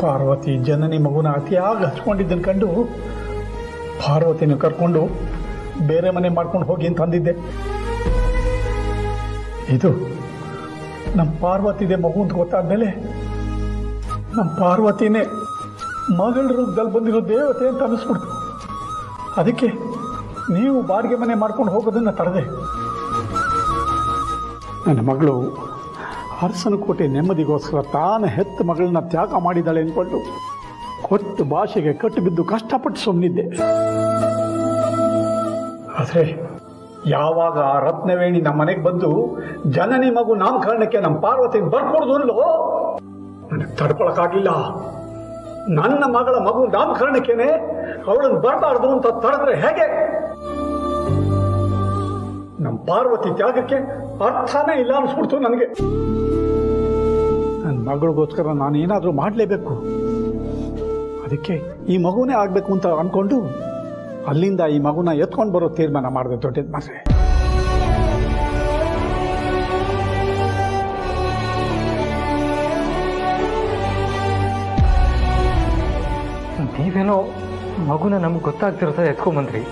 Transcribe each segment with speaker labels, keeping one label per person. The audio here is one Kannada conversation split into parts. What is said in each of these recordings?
Speaker 1: ಪಾರ್ವತಿ ಜನನಿ ಮಗುನ ಅತಿಯಾಗಿ ಹಚ್ಕೊಂಡಿದ್ದನ್ನು ಕಂಡು ಪಾರ್ವತಿನ ಕರ್ಕೊಂಡು ಬೇರೆ ಮನೆ ಮಾಡ್ಕೊಂಡು ಹೋಗಿ ಅಂತ ಅಂದಿದ್ದೆ. ಇದು ನಮ್ಮ ಪಾರ್ವತಿದೆ ಮಗು ಅಂತ ಗೊತ್ತಾದ್ಮೇಲೆ ನಮ್ಮ ಪಾರ್ವತಿನೇ ಮಗಳ ರೂಪದಲ್ಲಿ ಬಂದಿರೋ ದೇವತೆ ಅಂತ ಅನ್ನಿಸ್ಬಿಡ್ತು. ಅದಕ್ಕೆ ನೀವು ಬಾಡಿಗೆ ಮನೆ ಮಾಡ್ಕೊಂಡು ಹೋಗೋದನ್ನು ತಡೆದೆ. ನನ್ನ ಮಗಳು ಅರಸನಕೋಟೆ ನೆಮ್ಮದಿಗೋಸ್ಕರ ತಾನು ಹೆತ್ತ ಮಗಳನ್ನ ತ್ಯಾಗ ಮಾಡಿದ್ದಾಳೆ ಅಂದ್ಕೊಂಡು ಕೊಟ್ಟು ಭಾಷೆಗೆ ಕಟ್ಟು ಬಿದ್ದು ಕಷ್ಟಪಟ್ಟು ಸುಮ್ಮನಿದ್ದೆ. ಆದರೆ ಯಾವಾಗ ಆ ರತ್ನವೇಣಿ ನಮ್ಮ ಮನೆಗೆ ಬಂದು ಜನನಿ ಮಗು ನಾಮಕರಣಕ್ಕೆ ನಮ್ಮ ಪಾರ್ವತಿಗೆ ಬರ್ಕೊಡ್ದು ಅಲ್ಲೋ, ನನಗೆ ತಡ್ಕೊಳಕ್ಕಾಗಲಿಲ್ಲ. ನನ್ನ ಮಗಳ ಮಗು ನಾಮಕರಣಕ್ಕೇನೆ ಅವಳನ್ನು ಬರಬಾರ್ದು ಅಂತ ತಡೆದ್ರೆ ಹೇಗೆ? ನಮ್ಮ ಪಾರ್ವತಿ ತ್ಯಾಗಕ್ಕೆ ಅರ್ಥನೇ ಇಲ್ಲ ಅನಿಸ್ಬಿಡ್ತು ನನಗೆ. ನನ್ನ ಮಗಳಿಗೋಸ್ಕರ ನಾನು ಏನಾದರೂ ಮಾಡಲೇಬೇಕು. ಅದಕ್ಕೆ ಈ ಮಗುನೇ ಆಗಬೇಕು ಅಂತ ಅಂದ್ಕೊಂಡು ಅಲ್ಲಿಂದ ಈ ಮಗುನ ಎತ್ಕೊಂಡು ಬರೋ ತೀರ್ಮಾನ ಮಾಡಿದೆ. ದೊಡ್ಡದ ಮಾಸೆ
Speaker 2: ನೀವೇನೋ ಮಗುನ ನಮ್ಗೆ ಗೊತ್ತಾಗ್ತಿರೋ ಎತ್ಕೊಂಬಂದ್ರಿ,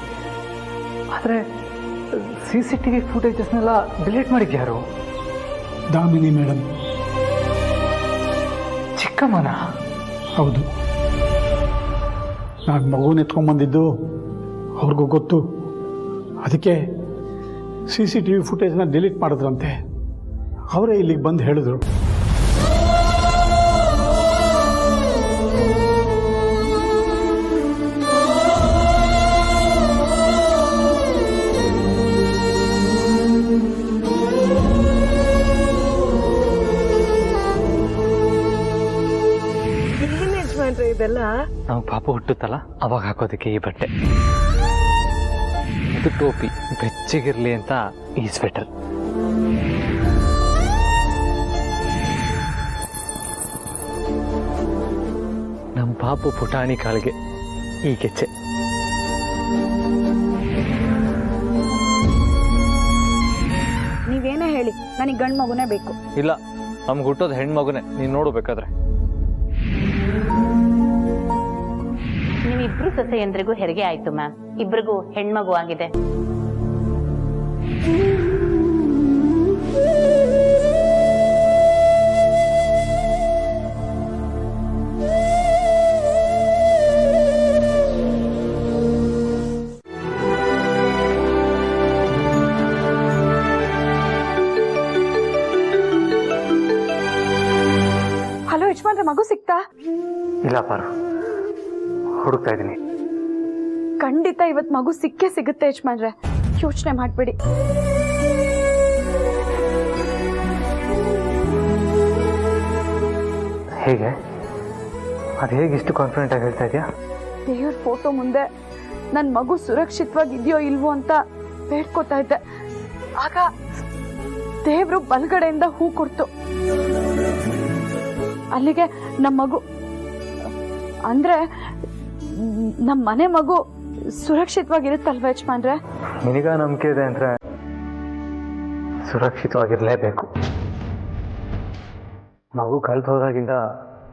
Speaker 2: ಆದರೆ CCTV ಫುಟೇಜಸ್ನೆಲ್ಲ ಡಿಲೀಟ್ ಮಾಡಿದ್ಯಾರು?
Speaker 1: ದಾಮಿನಿ ಮೇಡಮ್.
Speaker 2: ಚಿಕ್ಕಮ್ಮನ?
Speaker 1: ಹೌದು. ನಾನು ಮಗುನ ಎತ್ಕೊಂಡ್ಬಂದಿದ್ದು ಅವ್ರಿಗೂ ಗೊತ್ತು. ಅದಕ್ಕೆ CCTV ಫುಟೇಜ್ನ ಡಿಲೀಟ್ ಮಾಡಿದ್ರಂತೆ. ಅವರೇ ಇಲ್ಲಿಗೆ ಬಂದು ಹೇಳಿದ್ರು.
Speaker 3: ಇದೆಲ್ಲ
Speaker 2: ನಾವು ಪಾಪ ಹುಟ್ಟುತ್ತಲ್ಲ ಅವಾಗ ಹಾಕೋದಕ್ಕೆ ಈ ಬಟ್ಟೆ, ಇದು ಟೋಪಿ ಬೆಚ್ಚಗಿರ್ಲಿ ಅಂತ ಈ ಸ್ವೆಟರ್, ನಮ್ಮ ಪಾಪು ಪುಟಾಣಿ ಕಾಲಿಗೆ ಈ ಕೆಚ್ಚೆ.
Speaker 3: ನೀವೇನೇ ಹೇಳಿ ನನಗೆ ಗಂಡು ಮಗುನೇ ಬೇಕು.
Speaker 2: ಇಲ್ಲ, ನಮ್ಗೆ ಹುಟ್ಟೋದು ಹೆಣ್ಮಗುನೇ. ನೀನು ನೋಡಬೇಕಾದ್ರೆ
Speaker 4: ನೀವಿಬ್ರು ಸೊಸೆಯಂದ್ರಿಗೂ ಹೆರಿಗೆ ಆಯ್ತು ಮ್ಯಾಮ್. ಇಬ್ರಿಗೂ ಹೆಣ್ಮಗು ಆಗಿದೆ.
Speaker 3: ಹಲೋ ಯಜಮಾನ್ರೆ, ಮಗು ಸಿಕ್ತಾ?
Speaker 2: ಇಲ್ಲ ಪಾರು, ಹುಡುಕ್ತಾ ಇದ್ದೀನಿ.
Speaker 3: ಖಂಡಿತ ಇವತ್ತು ಮಗು ಸಿಕ್ಕೇ ಸಿಗುತ್ತೆ ಯಜಮಾನ್ರೆ, ಯೋಚನೆ ಮಾಡ್ಬೇಡಿ.
Speaker 2: ಹೇಗೆ? ಅದು ಹೇಗೆ ಇಷ್ಟು ಕಾನ್ಫಿಡೆಂಟ್ ಆಗಿ ಹೇಳ್ತಾ ಇದೆಯಾ?
Speaker 3: ದೇವ್ರ ಫೋಟೋ ಮುಂದೆ ನನ್ನ ಮಗು ಸುರಕ್ಷಿತವಾಗಿದೆಯೋ ಇಲ್ವೋ ಅಂತ ಬೇಡ್ಕೋತಾ ಇದ್ದೆ. ಆಗ ದೇವ್ರು ಬಲಗಡೆಯಿಂದ ಹೂ ಕೊಡ್ತು. ಅಲ್ಲಿಗೆ ನಮ್ಮ ಮಗು ಅಂದ್ರೆ ನಮ್ಮ ಮನೆ ಮಗು ಸುರಕ್ಷಿತವಾಗಿರುತ್ತಲ್ವ ಯಜಮಾನ್ರೆ?
Speaker 2: ನಿನಗ ನಂಬಿಕೆ ಇದೆ ಅಂದ್ರೆ ಸುರಕ್ಷಿತವಾಗಿರ್ಲೇಬೇಕು. ಮಗು ಕಳೆದು ಹೋದಾಗಿಂದ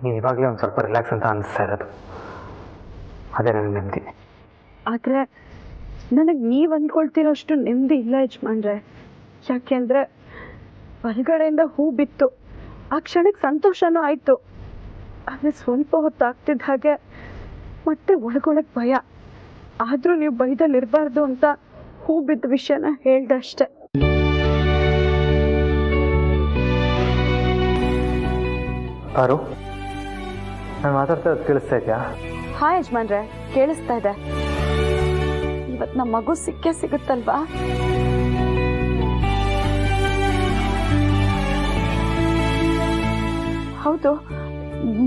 Speaker 2: ನೀನು ಇವಾಗಲೇ ಒಂದು ಸ್ವಲ್ಪ ರಿಲ್ಯಾಕ್ಸ್ ಅಂತ ಅನಿಸ್ತಾ ಇರೋದು. ಅದೇ ನನಗೆ ನೆಮ್ಮದಿ.
Speaker 3: ಆದ್ರೆ ನನಗೆ ನೀವು ಅಂದ್ಕೊಳ್ತಿರೋಷ್ಟು ನೆಮ್ಮದಿ ಇಲ್ಲ ಯಜಮಾನ್ರೆ. ಯಾಕೆಂದ್ರೆ ಹೊರಗಡೆಯಿಂದ ಹೂ ಬಿತ್ತು, ಆ ಕ್ಷಣಕ್ಕೆ ಸಂತೋಷನೂ ಆಯ್ತು. ಆದ್ರೆ ಸ್ವಲ್ಪ ಹೊತ್ತಾಗ್ತಿದ್ದ ಹಾಗೆ ಮತ್ತೆ ಒಳಗೊಳಗೆ ಭಯ. ಆದ್ರೂ ನೀವು ಭಯದಲ್ಲಿ ಇರಬಾರ್ದು ಅಂತ ಹೂ ಬಿದ್ದ ವಿಷಯನ ಹೇಳ್ದೆ ಅಷ್ಟೆ.
Speaker 2: ಪಾರು, ನಾನು ಮಾತಾಡ್ತಾ ಇರೋದು ಕೇಳಿಸ್ತಾ ಇದೆಯಾ?
Speaker 3: ಹಾ ಯಜಮಾನ್ರೆ, ಕೇಳಿಸ್ತಾ ಇದೆ. ಇವತ್ತು ನಮ್ಮ ಮಗು ಸಿಕ್ಕೇ ಸಿಗುತ್ತಲ್ವಾ? ಹೌದು,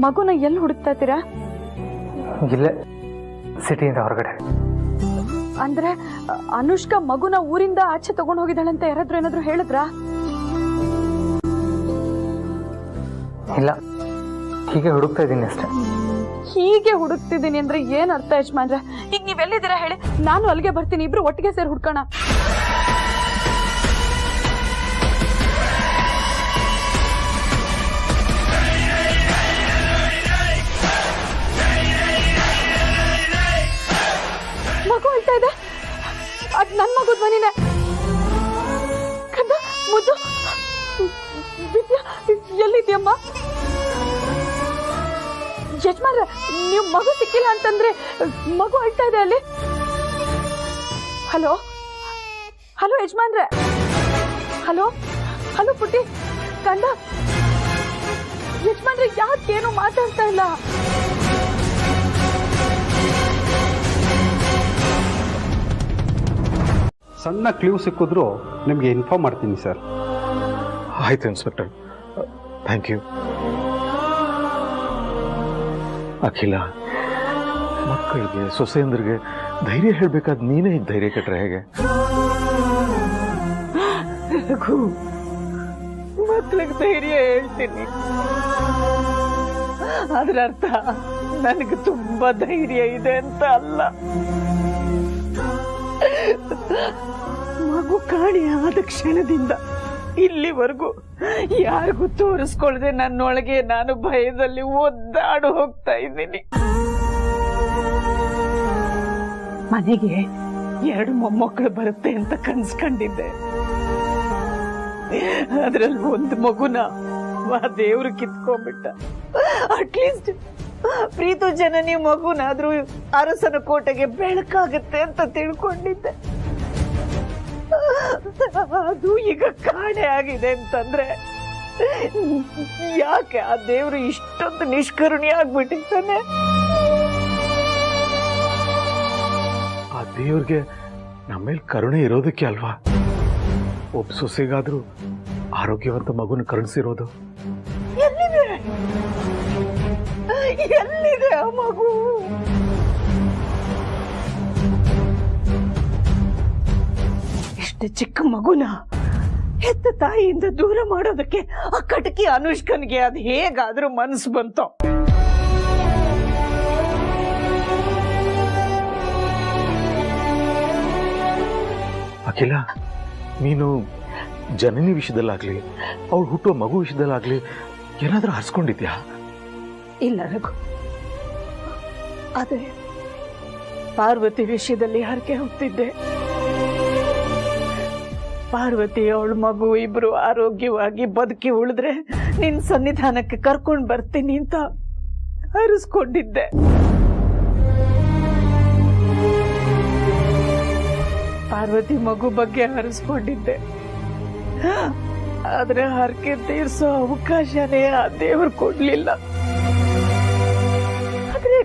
Speaker 3: ಮಗುನ ಎಲ್ಲಿ ಹುಡುಕ್ತಾ ಇದ್ದೀರಾ?
Speaker 2: ಇಲ್ಲೇ ಸಿಟಿಯಿಂದ ಹೊರಗಡೆ.
Speaker 3: ಅಂದ್ರೆ ಅನುಷ್ಕಾ ಮಗುನ ಊರಿಂದ ಆಚೆ ತಗೊಂಡು ಹೋಗಿದ್ದಾಳಂತ ಯಾರಾದ್ರೂ ಏನಾದ್ರು ಹೇಳಿದ್ರಾ?
Speaker 2: ಇಲ್ಲ, ಹೀಗೆ ಹುಡುಕ್ತಾ ಇದ್ದೀನಿ ಅಷ್ಟೇ.
Speaker 3: ಹೀಗೆ ಹುಡುಕ್ತಿದ್ದೀನಿ ಅಂದ್ರೆ ಏನ್ ಅರ್ಥ ಯಜಮಾನ್ರೆ? ಈಗ ನೀವೆಲ್ಲಿದ್ದೀರಾ ಹೇಳಿ, ನಾನು ಅಲ್ಲಿಗೆ ಬರ್ತೀನಿ, ಇಬ್ರು ಒಟ್ಟಿಗೆ ಸೇರಿ ಹುಡ್ಕೋಣ. ವಿದ್ಯಾ ಎಲ್ಲಿದ್ಯಮ್ಮ? ಯಜಮಾನ್ರೆ, ನೀವು ಮಗು ಸಿಕ್ಕಿಲ್ಲ ಅಂತಂದ್ರೆ ಮಗು ಅಳ್ತಾ ಇದೆ ಅಲ್ಲಿ. ಹಲೋ ಹಲೋ ಯಜಮಾನ್ರೆ, ಹಲೋ ಹಲೋ ಪುಟ್ಟಿ ಕಂದ. ಯಜಮಾನ್ರೆ ಯಾಕೇನು ಮಾತಾಡ್ತಾ ಇಲ್ಲ?
Speaker 5: ಸಣ್ಣ ಕ್ಲೂ ಸಿಕ್ಕಿದ್ರು ನಿಮಗೆ ಇನ್ಫಾರ್ಮ್ ಮಾಡ್ತೀನಿ ಸರ್.
Speaker 6: ಆಯ್ತು ಇನ್ಸ್ಪೆಕ್ಟರ್, ಥ್ಯಾಂಕ್ ಯು. ಅಖಿಲ, ಮಕ್ಕಳಿಗೆ ಸೊಸೆಯಂದ್ರಿಗೆ ಧೈರ್ಯ ಹೇಳ್ಬೇಕಾದ್ ನೀನೇ ಈಗ ಧೈರ್ಯ ಕೆಟ್ರೆ ಹೇಗೆ?
Speaker 7: ಮಕ್ಳಿಗೆ ಧೈರ್ಯ ಹೇಳ್ತೀನಿ, ಅದ್ರ ಅರ್ಥ ನನಗೆ ತುಂಬಾ ಧೈರ್ಯ ಇದೆ ಅಂತ ಅಲ್ಲ. ಮಗು ಕಾಣೆ ಆದ ಕ್ಷಣದಿಂದ ಇಲ್ಲಿವರೆಗೂ ಯಾರಿಗೂ ತೋರಿಸ್ಕೊಳ್ದೆ ನನ್ನೊಳಗೆ ನಾನು ಭಯದಲ್ಲಿ ಒದ್ದಾಡು ಹೋಗ್ತಾ ಇದ್ದೀನಿ. ಮನೆಗೆ 2 ಮೊಮ್ಮಕ್ಕಳು ಬರುತ್ತೆ ಅಂತ ಕನ್ಸ್ಕೊಂಡಿದ್ದೆ. ಅದ್ರಲ್ಲಿ 1 ಮಗುನ ದೇವ್ರು ಕಿತ್ಕೊಂಡ್ಬಿಟ್ಟ. ಅಟ್ಲೀಸ್ಟ್ ಪ್ರೀತು ಜನನಿ ಮಗುನಾದ್ರೂ ಅರಸನ ಕೋಟೆಗೆ ಬೆಳಕಾಗುತ್ತೆ ಅಂತ ತಿಳ್ಕೊಂಡಿದ್ದೆ. ಅದು ಈಗ ಕಾಣೆ ಆಗಿದೆ ಅಂತಂದ್ರೆ ಯಾಕೆ ಆ ದೇವ್ರು ಇಷ್ಟೊಂದು ನಿಷ್ಕರುಣಿ ಆಗ್ಬಿಟ್ಟಿರ್ತಾನೆ?
Speaker 6: ಆ ದೇವ್ರಿಗೆ ನಮ್ಮೇಲೆ ಕರುಣೆ ಇರೋದಕ್ಕೆ ಅಲ್ವಾ ಒಬ್ಬ ಸೊಸೆಗಾದ್ರೂ ಆರೋಗ್ಯವಂತ ಮಗುನ ಕರುಣಿಸಿರೋದು.
Speaker 7: ಎಲ್ಲಿದೆ ಎಲ್ಲಿದೆ ಆ ಮಗು? ಇಷ್ಟು ಚಿಕ್ಕ ಮಗುನ ಹೆತ್ತ ತಾಯಿಯಿಂದ ದೂರ ಮಾಡೋದಕ್ಕೆ ಆ ಕಟಕಿ ಅನುಷ್ಕನ್ಗೆ ಅದು ಹೇಗಾದ್ರೂ ಮನಸ್ಸು ಬಂತೋ?
Speaker 6: ಅಖಿಲ, ನೀನು ಜನನಿ ವಿಷಯದಲ್ಲಾಗ್ಲಿ ಅವಳು ಹುಟ್ಟುವ ಮಗು ವಿಷಯದಲ್ಲಾಗ್ಲಿ ಏನಾದ್ರೂ ಹರ್ಸ್ಕೊಂಡಿದ್ಯಾ?
Speaker 7: ಇಲ್ಲ ರಘು, ಆದ್ರೆ ಪಾರ್ವತಿ ವಿಷಯದಲ್ಲಿ ಹರಕೆ ಹೋಗ್ತಿದ್ದೆ. ಪಾರ್ವತಿ ಅವಳ ಮಗು ಇಬ್ರು ಆರೋಗ್ಯವಾಗಿ ಬದುಕಿ ಉಳಿದ್ರೆ ನಿನ್ ಸನ್ನಿಧಾನಕ್ಕೆ ಕರ್ಕೊಂಡು ಬರ್ತೀನಿ ಅಂತ ಹರಿಸ್ಕೊಂಡಿದ್ದೆ. ಪಾರ್ವತಿ ಮಗು ಬಗ್ಗೆ ಹರಿಸ್ಕೊಂಡಿದ್ದೆ. ಆದ್ರೆ ಹರಕೆ ತೀರ್ಸೋ ಅವಕಾಶನೇ ಆ ದೇವ್ರು ಕೊಡ್ಲಿಲ್ಲ. ಆದ್ರೆ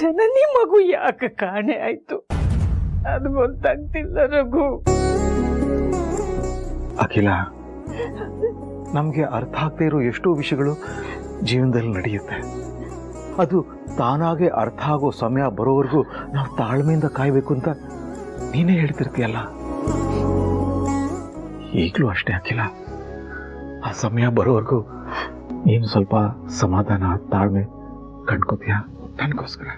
Speaker 7: ಜನನಿ ಮಗು ಯಾಕೆ ಕಾಣೆ ಆಯ್ತು ಅದು ಗೊತ್ತಾಗ್ತಿಲ್ಲ ರಘು.
Speaker 6: ಅಖಿಲ, ನಮ್ಗೆ ಅರ್ಥ ಆಗ್ತಾ ಇರೋ ಎಷ್ಟೋ ವಿಷಯಗಳು ಜೀವನದಲ್ಲಿ ನಡೆಯುತ್ತೆ. ಅದು ತಾನಾಗೆ ಅರ್ಥ ಆಗೋ ಸಮಯ ಬರೋವರೆಗೂ ನಾವು ತಾಳ್ಮೆಯಿಂದ ಕಾಯ್ಬೇಕು ಅಂತ ನೀನೇ ಹೇಳ್ತಿರ್ತೀಯಲ್ಲ. ಈಗಲೂ ಅಷ್ಟೇ ಅಖಿಲ, ಆ ಸಮಯ ಬರೋವರೆಗೂ ನೀನು ಸ್ವಲ್ಪ ಸಮಾಧಾನ ತಾಳ್ಮೆ ಕಂಡ್ಕೋತೀಯ ನನಗೋಸ್ಕರ.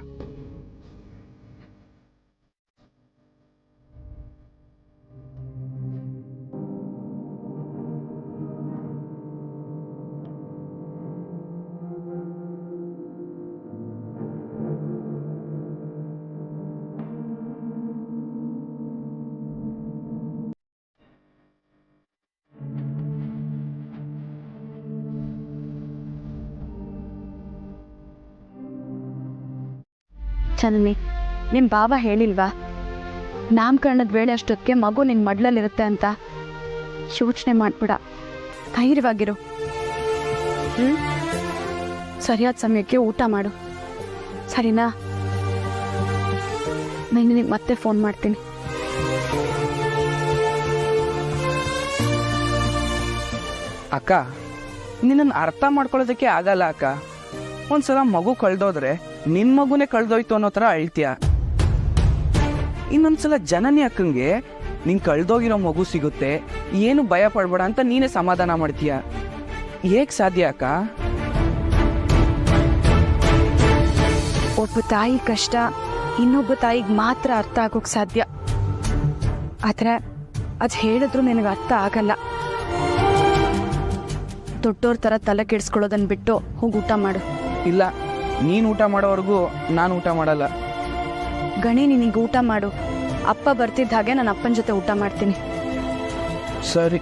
Speaker 3: ಜನನಿ, ನಿಮ್ ಬಾಬಾ ಹೇಳಿಲ್ವಾ ನಾಮಕರಣದ ವೇಳೆ ಅಷ್ಟೊತ್ತಿಗೆ ಮಗು ನಿನ್ ಮಡ್ಲಲ್ಲಿರುತ್ತೆ ಅಂತ? ಯೋಚನೆ ಮಾಡ್ಬಿಡ, ಧೈರ್ಯವಾಗಿರು. ಸರಿಯಾದ ಸಮಯಕ್ಕೆ ಊಟ ಮಾಡು, ಸರಿನಾ? ನಾನು ನಿನಗೆ ಮತ್ತೆ ಫೋನ್ ಮಾಡ್ತೀನಿ.
Speaker 8: ಅಕ್ಕ, ನಿನ್ನನ್ನು ಅರ್ಥ ಮಾಡ್ಕೊಳ್ಳೋದಕ್ಕೆ ಆಗಲ್ಲ ಅಕ್ಕ. ಒಂದ್ಸಲ ಮಗು ಕಳ್ದೋದ್ರೆ ನಿನ್ ಮಗುನೇ ಕಳ್ದೋಯ್ತು ಅನ್ನೋ ಥರ ಅಳ್ತೀಯ. ಇನ್ನೊಂದ್ಸಲ ಜನನಿ ಅಕ್ಕಂಗೆ ನಿಂಗೆ ಕಳ್ದೋಗಿರೋ ಮಗು ಸಿಗುತ್ತೆ, ಏನು ಭಯ ಪಡ್ಬೇಡ ಅಂತ ನೀನೇ ಸಮಾಧಾನ ಮಾಡ್ತೀಯ. ಹೇಗ್ ಸಾಧ್ಯ ಅಕ್ಕ?
Speaker 3: ಒಬ್ಬ ತಾಯಿ ಕಷ್ಟ ಇನ್ನೊಬ್ಬ ತಾಯಿಗೆ ಮಾತ್ರ ಅರ್ಥ ಆಗೋಕ್ ಸಾಧ್ಯ. ಆದ್ರೆ ಅದ್ ಹೇಳಿದ್ರು ನಿನಗೆ ಅರ್ಥ ಆಗಲ್ಲ. ದೊಡ್ಡೋರ್ ತರ ತಲೆ ಕೆಡಿಸ್ಕೊಳ್ಳೋದನ್ನ ಬಿಟ್ಟು ಹೋಗಿ ಊಟ ಮಾಡು.
Speaker 8: ಇಲ್ಲ, ನೀನು ಊಟ ಮಾಡೋವರೆಗೂ ನಾನು ಊಟ ಮಾಡಲ್ಲ.
Speaker 3: ಗಣಿ, ನಿನಗೆ ಊಟ ಮಾಡು. ಅಪ್ಪ ಬರ್ತಿದ್ದ ಹಾಗೆ ನಾನು ಅಪ್ಪನ ಜೊತೆ ಊಟ ಮಾಡ್ತೀನಿ.
Speaker 8: ಸರಿ.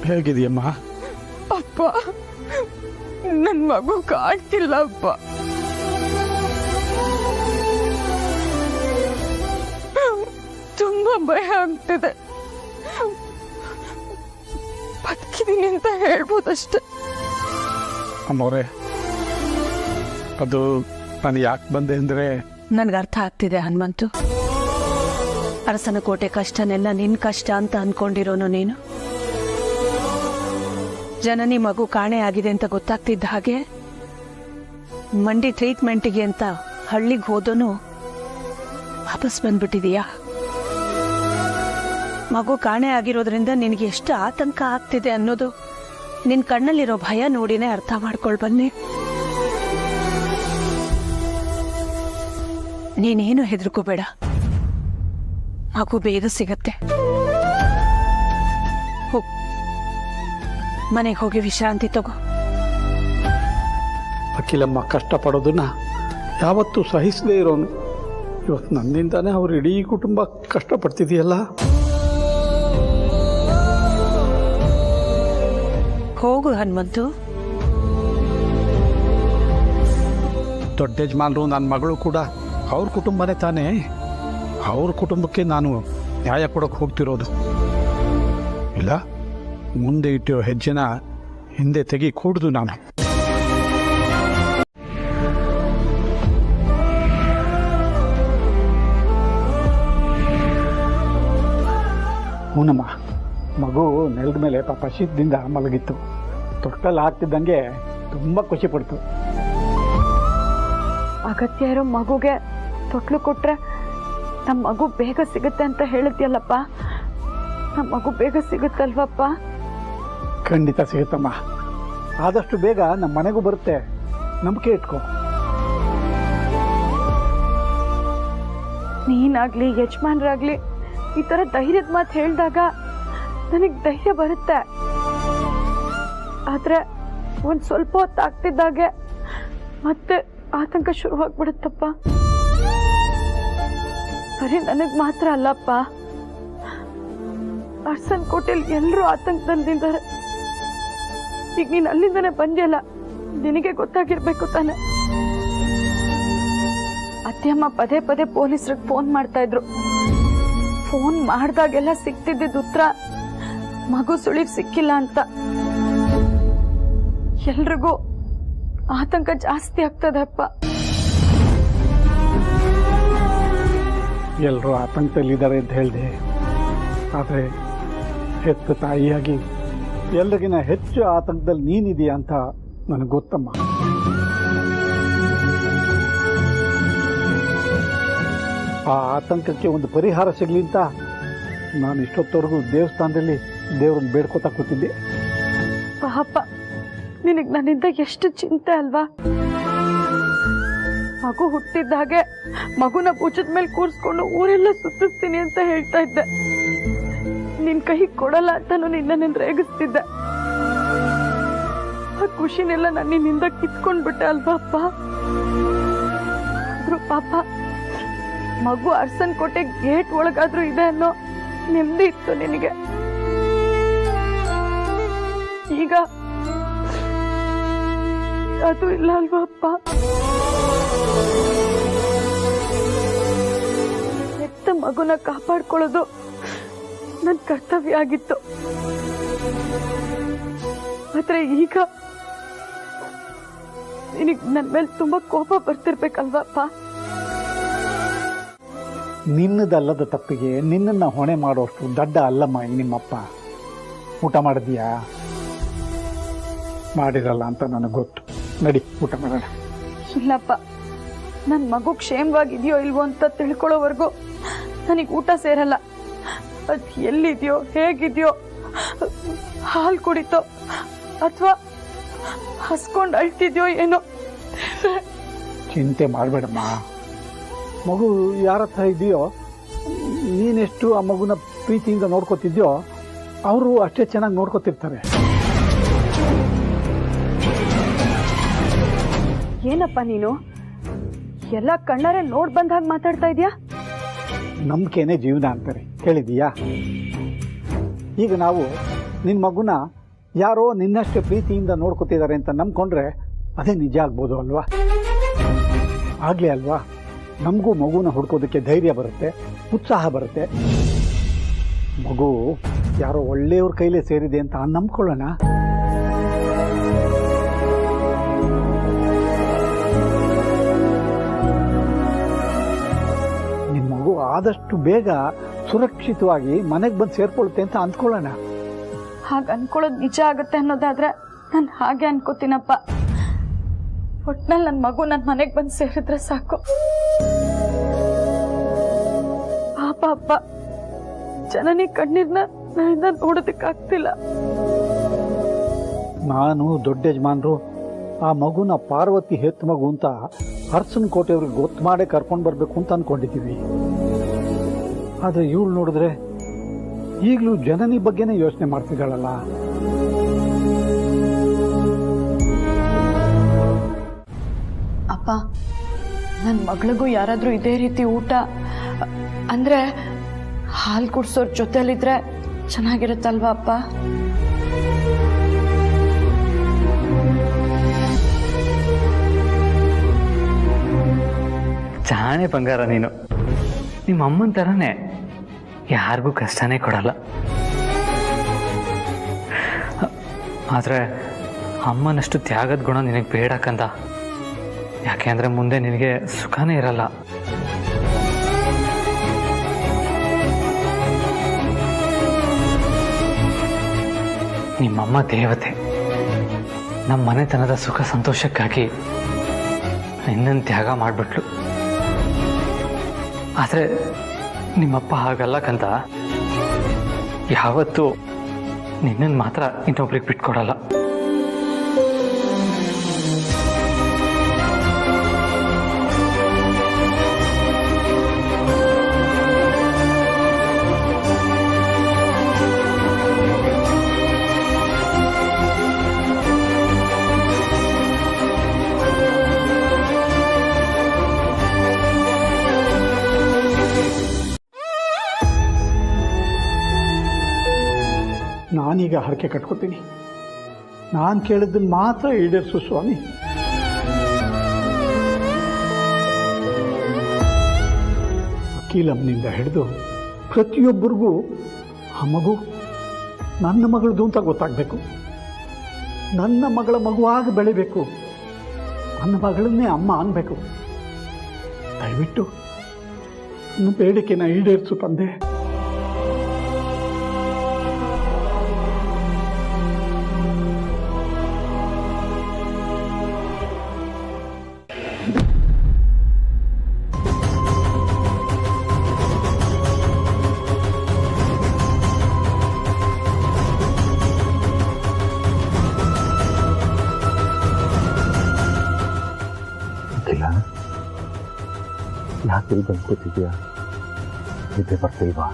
Speaker 1: ಹೇಗಿದೆಯಮ್ಮ?
Speaker 7: ಅಪ್ಪ, ನನ್ ಮಗು ಕಾಡ್ತಿಲ್ಲ ಅಪ್ಪ. ತುಂಬಾ ಭಯ ಆಗ್ತಿದೆ. ಬದುಕಿದೀನಿ ಅಂತ ಹೇಳ್ಬೋದಷ್ಟೆ.
Speaker 1: ಅಮ್ಮವ್ರೆ, ಅದು ನಾನು ಯಾಕೆ ಬಂದೆ ಅಂದರೆ,
Speaker 7: ನನ್ಗೆ ಅರ್ಥ ಆಗ್ತಿದೆ ಹನುಮಂತು. ಅರಸನ ಕೋಟೆ ಕಷ್ಟನೆಲ್ಲ ನಿನ್ ಕಷ್ಟ ಅಂತ ಅನ್ಕೊಂಡಿರೋನು ನೀನು. ಜನನಿ ಮಗು ಕಾಣೆ ಆಗಿದೆ ಅಂತ ಗೊತ್ತಾಗ್ತಿದ್ದ ಹಾಗೆ ಮಂಡಿ ಟ್ರೀಟ್ಮೆಂಟಿಗೆ ಅಂತ ಹಳ್ಳಿಗೆ ಹೋದನು ವಾಪಸ್ ಬಂದ್ಬಿಟ್ಟಿದೀಯಾ? ಮಗು ಕಾಣೆ ಆಗಿರೋದ್ರಿಂದ ನಿನಗೆ ಎಷ್ಟು ಆತಂಕ ಆಗ್ತಿದೆ ಅನ್ನೋದು ನಿನ್ ಕಣ್ಣಲ್ಲಿರೋ ಭಯ ನೋಡಿನೇ ಅರ್ಥ ಮಾಡ್ಕೊಳ್ಬನ್ನಿ. ನೀನೇನು ಹೆದರ್ಕೋಬೇಡ, ಮಗು ಬೇಗ ಸಿಗತ್ತೆ. ಹೋಗ್, ಮನೆಗೆ ಹೋಗಿ ವಿಶ್ರಾಂತಿ ತಗೋ.
Speaker 1: ಅಖಿಲಮ್ಮ ಕಷ್ಟಪಡೋದನ್ನ ಯಾವತ್ತೂ ಸಹಿಸದೇ ಇರೋನು. ಇವತ್ತು ನನ್ನಿಂದಾನೇ ಅವ್ರ ಇಡೀ ಕುಟುಂಬ ಕಷ್ಟಪಡ್ತಿದೆಯಲ್ಲ.
Speaker 7: ಹೋಗು ಹನುಮಂತು.
Speaker 1: ದೊಡ್ಡ ಯಜಮಾನರು ನನ್ನ ಮಗಳು ಕೂಡ ಅವ್ರ ಕುಟುಂಬನೇ ತಾನೇ. ಅವ್ರ ಕುಟುಂಬಕ್ಕೆ ನಾನು ನ್ಯಾಯ ಕೊಡೋಕೆ ಹೋಗ್ತಿರೋದು ಇಲ್ಲ. ಮುಂದೆ ಇಟ್ಟಿರೋ ಹೆಜ್ಜೆನ ಹಿಂದೆ ತೆಗಿ ಕೂಡ್ದು ನಾನು. ಹೂನಮ್ಮ, ಮಗು ನೆಲದ ಮೇಲೆ ಪಾಪ ಶೀತದಿಂದ ಮಲಗಿತ್ತು. ತೊಟ್ಟಲ್ಲಿ ಆಗ್ತಿದ್ದಂಗೆ ತುಂಬ ಖುಷಿ ಪಡ್ತು.
Speaker 3: ಅಗತ್ಯ ಇರೋ ಮಗುಗೆ ತೊಟ್ಲು ಕೊಟ್ರೆ ನಮ್ಮ ಮಗು ಬೇಗ ಸಿಗುತ್ತೆ ಅಂತ ಹೇಳಿದ್ಯಲ್ಲಪ್ಪ. ನಮ್ಮ ಮಗು ಬೇಗ ಸಿಗುತ್ತಲ್ವಪ್ಪ?
Speaker 1: ಖಂಡಿತ ಸಿಗುತ್ತಮ್ಮ. ಆದಷ್ಟು ಬೇಗ ನಮ್ಮ ಮನೆಗೂ ಬರುತ್ತೆ, ನಂಬಿಕೆ ಇಟ್ಕೋ.
Speaker 3: ನೀನಾಗ್ಲಿ ಯಜಮಾನ್ರಾಗ್ಲಿ ಈ ಥರ ಧೈರ್ಯದ ಮಾತು ಹೇಳಿದಾಗ ನನಗೆ ಧೈರ್ಯ ಬರುತ್ತೆ. ಆದರೆ ಒಂದು ಸ್ವಲ್ಪ ಹೊತ್ತು ಆಗ್ತಿದ್ದಾಗೆ ಮತ್ತೆ ಆತಂಕ ಶುರುವಾಗ್ಬಿಡುತ್ತಪ್ಪ. ಬರೀ ನನಗೆ ಮಾತ್ರ ಅಲ್ಲಪ್ಪ, ಅರ್ಸನ್ ಕೋಟೆಲ್ ಎಲ್ಲರೂ ಆತಂಕದಲ್ಲಿದ್ದಾರೆ. ಈಗ ನೀನು ಅಲ್ಲಿಂದನೇ ಬಂದಿಯಲ್ಲ, ನಿನಗೆ ಗೊತ್ತಾಗಿರ್ಬೇಕು ತಾನೆ. ಅತ್ತೆಯಮ್ಮ ಪದೇ ಪದೇ ಪೊಲೀಸರಿಗೆ ಫೋನ್ ಮಾಡ್ತಾ ಇದ್ರು. ಫೋನ್ ಮಾಡಿದಾಗೆಲ್ಲ ಸಿಗ್ತಿದ್ದ ಉತ್ತರ ಮಗು ಸುಳಿಗ್ ಸಿಕ್ಕಿಲ್ಲ ಅಂತ. ಎಲ್ರಿಗೂ ಆತಂಕ ಜಾಸ್ತಿ ಆಗ್ತದೆ ಅಪ್ಪ.
Speaker 1: ಎಲ್ಲರೂ ಆತಂಕದಲ್ಲಿದ್ದಾರೆ ಅಂತ ಹೇಳಿದೆ. ಆದರೆ ಹೆತ್ತ ತಾಯಿಯಾಗಿ ಎಲ್ರಿಗಿನ ಹೆಚ್ಚು ಆತಂಕದಲ್ಲಿ ನೀನಿದೆಯಾ ಅಂತ ನನಗೆ ಗೊತ್ತಮ್ಮ. ಆ ಆತಂಕಕ್ಕೆ ಒಂದು ಪರಿಹಾರ ಸಿಗಲಿ ಅಂತ ನಾನು ಇಷ್ಟೊತ್ತವರೆಗೂ ದೇವಸ್ಥಾನದಲ್ಲಿ ದೇವ್ರನ್ನ ಬೇಡ್ಕೋತಾ ಕೂತಿದ್ದೆ.
Speaker 3: ಪಾಪ, ನಿನಗೆ ನನ್ನಿಂದ ಎಷ್ಟು ಚಿಂತೆ ಅಲ್ವಾ? ಮಗು ಹುಟ್ಟಿದ್ದಾಗೆ ಮಗುನ ಭುಜದ ಮೇಲೆ ಕೂರಿಸ್ಕೊಂಡು ಊರೆಲ್ಲ ಸುತ್ತಿಸ್ತೀನಿ ಅಂತ ಹೇಳ್ತಾ ಇದ್ದೆ. ನಿನ್ ಕೈ ಕೊಡಲ್ಲ ಅಂತಾನು ನಿನ್ನ ರೇಗಿಸ್ತಿದ್ದೆ. ಆ ಖುಷಿನೆಲ್ಲ ನಾನು ನಿನ್ನಿಂದ ಕಿತ್ಕೊಂಡ್ಬಿಟ್ಟೆ ಅಲ್ವಾ ಅಪ್ಪ? ಆದ್ರೂ ಪಾಪ ಮಗು ಅರ್ಸನ್ ಕೋಟೆ ಗೇಟ್ ಒಳಗಾದ್ರೂ ಇದೆ ಅನ್ನೋ ನೆಮ್ಮದಿ ಇತ್ತು ನಿನಗೆ. ಈಗ ಅದು ಇಲ್ಲ ಅಲ್ವಾ ಅಪ್ಪ? ಹೆತ್ತ ಮಗುನ ಕಾಪಾಡ್ಕೊಳ್ಳೋದು ನನ್ನ ಕರ್ತವ್ಯ ಆಗಿತ್ತು. ಆದ್ರೆ ಈಗ ನಿನಗೆ ನನ್ನ ಮೇಲೆ ತುಂಬಾ ಕೋಪ ಬರ್ತಿರ್ಬೇಕಲ್ವಪ್ಪ?
Speaker 1: ನಿನ್ನದಲ್ಲದ ತಪ್ಪಿಗೆ ನಿನ್ನನ್ನು ಹೊಣೆ ಮಾಡೋಷ್ಟು ದಡ್ಡ ಅಲ್ಲಮ್ಮ ನಿಮ್ಮಪ್ಪ. ಊಟ ಮಾಡಿದ್ಯಾ? ಮಾಡಿರಲ್ಲ ಅಂತ ನನಗೆ ಗೊತ್ತು. ನಡಿ ಊಟ ಮಾಡೋಣ.
Speaker 3: ಇಲ್ಲಪ್ಪ, ನನ್ನ ಮಗು ಕ್ಷೇಮವಾಗಿದೆಯೋ ಇಲ್ವೋ ಅಂತ ತಿಳ್ಕೊಳ್ಳೋವರೆಗೂ ನನಗೆ ಊಟ ಸೇರಲ್ಲ. ಅದು ಎಲ್ಲಿದೆಯೋ, ಹೇಗಿದೆಯೋ, ಹಾಲು ಕುಡಿತೋ ಅಥವಾ ಹಸ್ಕೊಂಡು ಅಳ್ತಿದ್ಯೋ ಏನೋ.
Speaker 1: ಚಿಂತೆ ಮಾಡಬೇಡಮ್ಮ. ಮಗು ಯಾರ ಹತ್ರ ಇದೆಯೋ, ನೀನೆಷ್ಟು ಆ ಮಗುನ ಪ್ರೀತಿಯಿಂದ ನೋಡ್ಕೋತಿದ್ಯೋ ಅವರು ಅಷ್ಟೇ ಚೆನ್ನಾಗಿ ನೋಡ್ಕೋತಿರ್ತಾರೆ.
Speaker 3: ಏನಪ್ಪ ನೀನು ಎಲ್ಲ ಕಣ್ಣಾರೆ ನೋಡ್ ಬಂದ ಹಾಗೆ ಮಾತಾಡ್ತಾ ಇದೀಯಾ?
Speaker 1: ನಂಬಿಕೆನೇ ಜೀವನ ಅಂತಾರೆ, ಕೇಳಿದೀಯಾ? ಈಗ ನಾವು ನಿನ್ನ ಮಗುನ ಯಾರೋ ನಿನ್ನಷ್ಟೇ ಪ್ರೀತಿಯಿಂದ ನೋಡ್ಕೊತಿದ್ದಾರೆ ಅಂತ ನಂಬ್ಕೊಂಡ್ರೆ ಅದೇ ನಿಜ ಆಗ್ಬೋದು ಅಲ್ವಾ? ಆಗಲಿ ಅಲ್ವಾ, ನಮಗೂ ಮಗುನ ಹುಡ್ಕೋದಕ್ಕೆ ಧೈರ್ಯ ಬರುತ್ತೆ, ಉತ್ಸಾಹ ಬರುತ್ತೆ. ಮಗು ಯಾರೋ ಒಳ್ಳೆಯವ್ರ ಕೈಲೇ ಸೇರಿದೆ ಅಂತ ನಂಬ್ಕೊಳ್ಳೋಣ. ನಿಮ್ಮ ಮಗು ಆದಷ್ಟು ಬೇಗ ಸುರಕ್ಷಿತವಾಗಿ ಮನೆಗೆ ಬಂದು ಸೇರ್ಕೊಳುತ್ತೆ ಅಂತ ಅಂದ್ಕೊಳ್ಳೋಣ.
Speaker 3: ಹಾಗೆ ಅನ್ಕೊಳ್ಳೋದು ನಿಜ ಆಗುತ್ತೆ ಅನ್ನೋದಾದ್ರೆ ನಾನು ಹಾಗೆ ಅನ್ಕೋತೀನಪ್ಪ. ಒಟ್ನಲ್ಲಿ ನನ್ನ ಮಗು ನನ್ನ ಮನೆಗೆ ಬಂದು ಸೇರಿದ್ರೆ ಸಾಕು. ಪಾಪ ಅಪ್ಪ, ಜನನಿ ಕಣ್ಣೀರ್ನ ನನ್ನಿಂದ ನೋಡೋದಕ್ಕಾಗ್ತಿಲ್ಲ.
Speaker 1: ನಾನು ದೊಡ್ಡ ಯಜಮಾನ್ರು ಆ ಮಗುನ ಪಾರ್ವತಿ ಹೆತ್ತು ಮಗು ಅಂತ ಅರಸನ ಕೋಟೆಯವ್ರಿಗೆ ಗೊತ್ತು ಮಾಡೇ ಕರ್ಕೊಂಡು ಬರಬೇಕು ಅಂತ ಅಂದ್ಕೊಂಡಿದ್ದೀವಿ. ಆದರೆ ಇವಳು ನೋಡಿದ್ರೆ ಈಗಲೂ ಜನನಿ ಬಗ್ಗೆನೇ ಯೋಚನೆ ಮಾಡ್ತಿದ್ದಾಳಲ್ಲ.
Speaker 3: ಅಪ್ಪ, ನನ್ನ ಮಗಳಿಗೂ ಯಾರಾದರೂ ಇದೇ ರೀತಿ ಊಟ ಅಂದರೆ ಹಾಲು ಕುಡ್ಸೋರ್ ಜೊತೆಲಿದ್ರೆ ಚೆನ್ನಾಗಿರುತ್ತಲ್ವಾ ಅಪ್ಪ?
Speaker 2: ಜಾಣೆ ಬಂಗಾರ ನೀನು. ನಿಮ್ಮ ಅಮ್ಮನ ಥರನೇ ಯಾರಿಗೂ ಕಷ್ಟನೇ ಕೊಡಲ್ಲ. ಆದರೆ ಅಮ್ಮನಷ್ಟು ತ್ಯಾಗದ ಗುಣ ನಿನಗೆ ಬೇಡಕ್ಕಂತ. ಯಾಕೆ ಅಂದರೆ ಮುಂದೆ ನಿನಗೆ ಸುಖನೇ ಇರಲ್ಲ. ನಿಮ್ಮಮ್ಮ ದೇವತೆ. ನಮ್ಮ ಮನೆತನದ ಸುಖ ಸಂತೋಷಕ್ಕಾಗಿ ನಿನ್ನನ್ನು ತ್ಯಾಗ ಮಾಡಿಬಿಟ್ಲು. ಆದರೆ ನಿಮ್ಮಪ್ಪ ಹಾಗಲ್ಲಕ್ಕಂತ ಯಾವತ್ತೂ ನಿನ್ನನ್ನು ಮಾತ್ರ ಇನ್ನೊಬ್ರಿಗೆ ಬಿಟ್ಕೊಡಲ್ಲ.
Speaker 1: ನಾನೀಗ ಹರಕೆ ಕಟ್ಕೋತೀನಿ. ನಾನು ಕೇಳಿದ್ದನ್ನು ಮಾತ್ರ ಈಡೇರಿಸು ಸ್ವಾಮಿ. ವಕೀಲಮ್ಮನಿಂದ ಹಿಡಿದು ಪ್ರತಿಯೊಬ್ಬರಿಗೂ ಆ ಮಗು ನನ್ನ ಮಗಳದು ಅಂತ ಗೊತ್ತಾಗಬೇಕು. ನನ್ನ ಮಗಳ ಮಗುವಾಗಿ ಬೆಳಿಬೇಕು. ನನ್ನ ಮಗಳನ್ನೇ ಅಮ್ಮ ಅನ್ಬೇಕು. ದಯವಿಟ್ಟು ನನ್ನ ಬೇಡಿಕೆನ ಈಡೇರಿಸು ತಂದೆ.
Speaker 6: ಯಾಕೆ ಇಲ್ಲಿ ಬಂದ್ಕೋತಿದ್ಯಾ? ನಿದ್ದೆ ಬರ್ತಿಲ್ವಾ?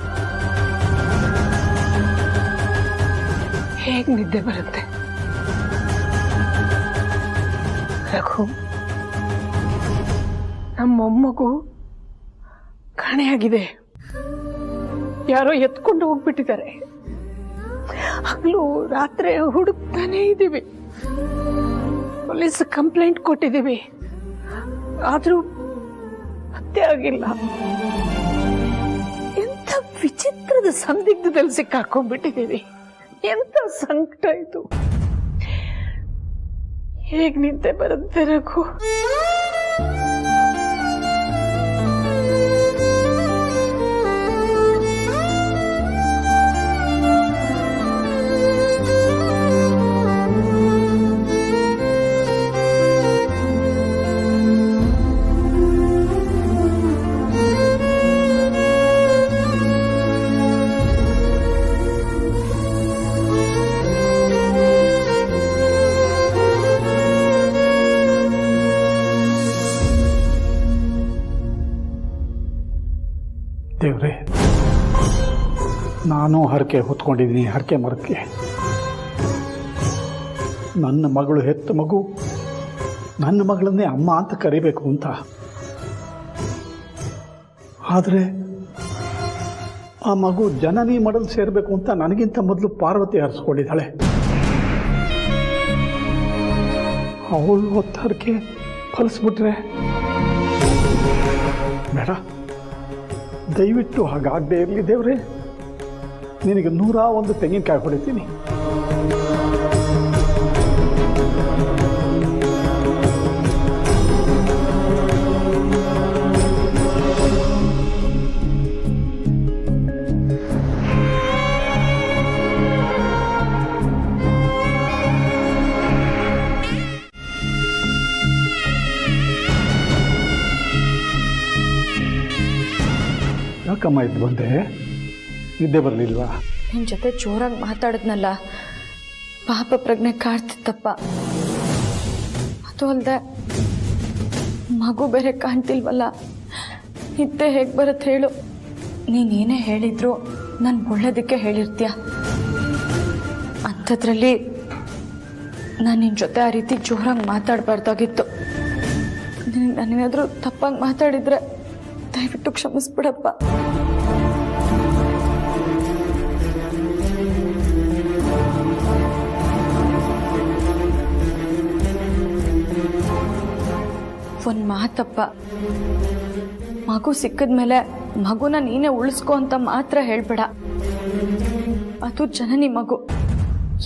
Speaker 7: ಹೇಗೆ ನಿದ್ದೆ ಬರುತ್ತೆ ರಘು? ನಮ್ಮ ಮೊಮ್ಮಗು ಕಾಣೆಯಾಗಿದೆ. ಯಾರೋ ಎತ್ಕೊಂಡು ಹೋಗ್ಬಿಟ್ಟಿದ್ದಾರೆ. ಹಗಲು ರಾತ್ರಿ ಹುಡುಕ್ತಾನೇ ಇದ್ದೀವಿ. ಪೊಲೀಸ್ ಕಂಪ್ಲೇಂಟ್ ಕೊಟ್ಟಿದ್ದೀವಿ. ಆದ್ರೂ ಪತ್ತೆ ಆಗಿಲ್ಲ. ಎಂಥ ವಿಚಿತ್ರದ ಸಂದಿಗ್ಧದಲ್ಲಿ ಸಿಕ್ಕಾಕೊಂಡ್ಬಿಟ್ಟಿದ್ದೀವಿ. ಎಂಥ ಸಂಕಟ ಇದು. ಹೇಗ್ ನಿದ್ದೆ ಬರುತ್ತೆ ರಘು?
Speaker 1: ದೇವ್ರೆ, ನಾನು ಹರಕೆ ಹೊತ್ಕೊಂಡಿದ್ದೀನಿ. ಹರಕೆ ಮರಕ್ಕೆ ನನ್ನ ಮಗಳು ಹೆತ್ತ ಮಗು ನನ್ನ ಮಗಳನ್ನೇ ಅಮ್ಮ ಅಂತ ಕರಿಬೇಕು ಅಂತ. ಆದರೆ ಆ ಮಗು ಜನನಿ ಮಡಲ್ ಸೇರಬೇಕು ಅಂತ ನನಗಿಂತ ಮೊದಲು ಪಾರ್ವತಿ ಹರಿಸ್ಕೊಂಡಿದ್ದಾಳೆ. ಅವಳು ಒತ್ತಾರಕ್ಕೆ ಫಲಿಸ್ಬಿಟ್ರೆ ಬೇಡ, ದಯವಿಟ್ಟು ಹಾಗಾಗದೆ ಇರಲಿ ದೇವ್ರೆ. ನಿನಗೆ 101 ತೆಂಗಿನಕಾಯಿ ಹೊಡಿತೀನಿ. ಯಾಕಮ್ಮ ಇದು ಬಂದೆ? ನಿದ್ದೆ ಬರಲಿಲ್ವಾ?
Speaker 3: ನಿನ್ನ ಜೊತೆ ಜೋರಾಗಿ ಮಾತಾಡಿದ್ನಲ್ಲ, ಪಾಪ ಪ್ರಜ್ಞೆ ಕಾಡ್ತಿತ್ತಪ್ಪ. ಅದು ಅಲ್ಲದೆ ಮಗು ಬೇರೆ ಕಾಣ್ತಿಲ್ವಲ್ಲ, ನಿದ್ದೆ ಹೇಗೆ ಬರುತ್ತೆ ಹೇಳು? ನೀನೇನೇ ಹೇಳಿದ್ರು ನಾನು ಒಳ್ಳೇದಕ್ಕೆ ಹೇಳಿರ್ತೀಯ. ಅಂಥದ್ರಲ್ಲಿ ನಾನು ನಿನ್ನ ಜೊತೆ ಆ ರೀತಿ ಜೋರಾಗಿ ಮಾತಾಡಬಾರ್ದಾಗಿತ್ತು. ನಾನೇನಾದರೂ ತಪ್ಪಾಗಿ ಮಾತಾಡಿದರೆ ದಯವಿಟ್ಟು ಕ್ಷಮಿಸ್ಬಿಡಪ್ಪ. ಒಂದು ಮಾತಪ್ಪ, ಮಗು ಸಿಕ್ಕಿದ್ಮೇಲೆ ಮಗುನ ನೀನೇ ಉಳಿಸ್ಕೊ ಅಂತ ಮಾತ್ರ ಹೇಳ್ಬೇಡ. ಅದು ಜನನಿ ಮಗು,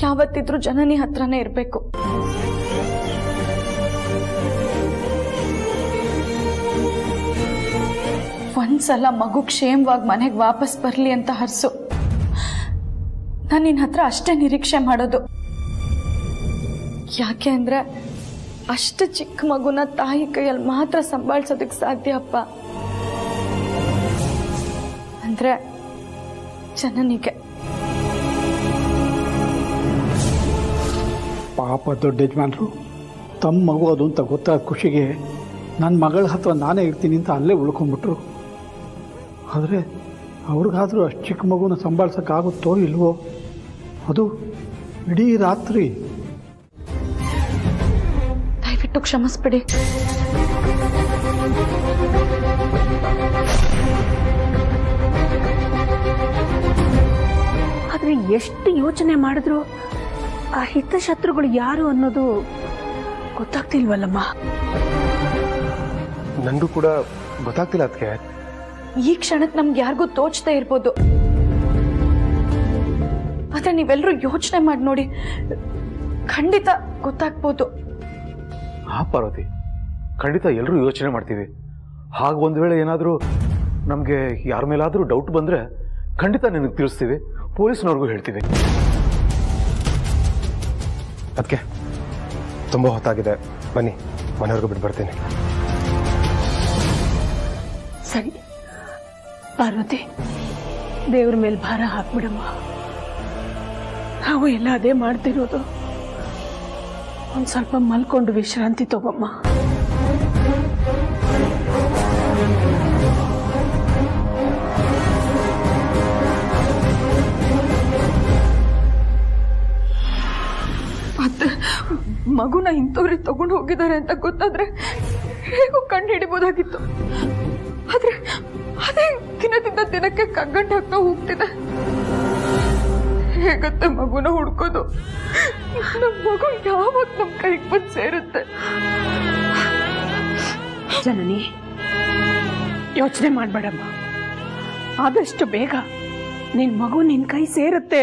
Speaker 3: ಯಾವತ್ತಿದ್ರೂ ಜನನಿ ಹತ್ರನೇ ಇರಬೇಕು. ಒಂದ್ಸಲ ಮಗು ಕ್ಷೇಮವಾಗಿ ಮನೆಗೆ ವಾಪಸ್ ಬರಲಿ ಅಂತ ಹರ್ಸು. ನಾನು ನಿನ್ನ ಹತ್ರ ಅಷ್ಟೇ ನಿರೀಕ್ಷೆ ಮಾಡೋದು. ಯಾಕೆ ಅಂದ್ರೆ ಅಷ್ಟು ಚಿಕ್ಕ ಮಗುನ ತಾಯಿ ಕೈಯಲ್ಲಿ ಮಾತ್ರ ಸಂಭಾಳಿಸೋದಕ್ಕೆ ಸಾಧ್ಯ ಅಪ್ಪ. ಅಂದ್ರೆ ಜನನಿಗೆ.
Speaker 1: ಪಾಪ ದೊಡ್ಡ ಯಜಮಾನ್ರು ತಮ್ಮ ಮಗು ಅದು ಅಂತ ಗೊತ್ತಾದ ಖುಷಿಗೆ ನನ್ನ ಮಗಳ ಹತ್ರ ನಾನೇ ಇರ್ತೀನಿ ಅಂತ ಅಲ್ಲೇ ಉಳ್ಕೊಂಡ್ಬಿಟ್ರು. ಆದರೆ ಅವ್ರಿಗಾದರೂ ಅಷ್ಟು ಚಿಕ್ಕ ಮಗುನ ಸಂಭಾಳಿಸೋಕ್ಕಾಗುತ್ತೋ ಇಲ್ವೋ? ಅದು ಇಡೀ ರಾತ್ರಿ.
Speaker 3: ದಯವಿಟ್ಟು ಕ್ಷಮಿಸ್ಬಿಡಿ.
Speaker 7: ಆದ್ರೆ ಎಷ್ಟು ಯೋಚನೆ ಮಾಡಿದ್ರು ಆ ಹಿತಶತ್ರುಗಳು ಯಾರು ಅನ್ನೋದು ಗೊತ್ತಾಗ್ತಿಲ್ವಲ್ಲಮ್ಮ.
Speaker 5: ನನಗೂ ಕೂಡ ಗೊತ್ತಾಗ್ತಿಲ್ಲ ಅದಕ್ಕೆ.
Speaker 3: ಈ ಕ್ಷಣಕ್ಕೆ ನಮ್ಗೆ ಯಾರಿಗೂ ತೋಚ್ತಾ ಇರ್ಬೋದು, ಆದ್ರೆ ನೀವೆಲ್ಲರೂ ಯೋಚನೆ ಮಾಡಿ ನೋಡಿ, ಖಂಡಿತ ಗೊತ್ತಾಗ್ಬೋದು.
Speaker 6: ಹಾ ಪಾರ್ವತಿ, ಖಂಡಿತ ಎಲ್ಲರೂ ಯೋಚನೆ ಮಾಡ್ತೀವಿ. ಹಾಗೆ ಒಂದು ವೇಳೆ ಏನಾದರೂ ನಮಗೆ ಯಾರ ಮೇಲಾದರೂ ಡೌಟ್ ಬಂದರೆ ಖಂಡಿತ ನಿನಗೆ ತಿಳಿಸ್ತೀವಿ, ಪೊಲೀಸ್ನವ್ರಿಗೂ ಹೇಳ್ತೀವಿ.
Speaker 5: ಅದಕ್ಕೆ ತುಂಬ ಹೊತ್ತಾಗಿದೆ, ಬನ್ನಿ ಮನೆಯವ್ರಿಗೂ ಬಿಟ್ಟು ಬರ್ತೀನಿ.
Speaker 7: ಸರಿ ಪಾರ್ವತಿ, ದೇವ್ರ ಮೇಲೆ ಭಾರ ಹಾಕ್ಬಿಡಮ್ಮ. ನಾವು ಎಲ್ಲ ಅದೇ ಮಾಡ್ತಿರೋದು. ಒಂದು ಸ್ವಲ್ಪ ಮಲ್ಕೊಂಡು ವಿಶ್ರಾಂತಿ ತಗೊಮ್ಮ.
Speaker 3: ಮತ್ತೆ ಮಗುನ ಇಂಥವ್ರಿಗೆ ತಗೊಂಡು ಹೋಗಿದ್ದಾರೆ ಅಂತ ಗೊತ್ತಾದ್ರೆ ಹೇಗೂ ಕಂಡು ಹಿಡಿಬೋದಾಗಿತ್ತು. ಆದ್ರೆ ಅದೇ ದಿನದಿಂದ ದಿನಕ್ಕೆ ಕಗ್ಗಂಟಾಗ್ತಾ ಹೋಗ್ತಿದೆ. ಹೇಗತ್ತೆ ಮಗುನ ಹುಡ್ಕೋದು? ನಮ್ಮ ಮಗು ಯಾವಾಗ ನಮ್ಮ ಕೈಗೆ ಬಂದು ಸೇರುತ್ತೆ?
Speaker 7: ಜನನಿ, ಯೋಚನೆ ಮಾಡ್ಬೇಡಮ್ಮ. ಆದಷ್ಟು ಬೇಗ ನಿನ್ ಮಗು ನಿನ್ ಕೈ ಸೇರುತ್ತೆ.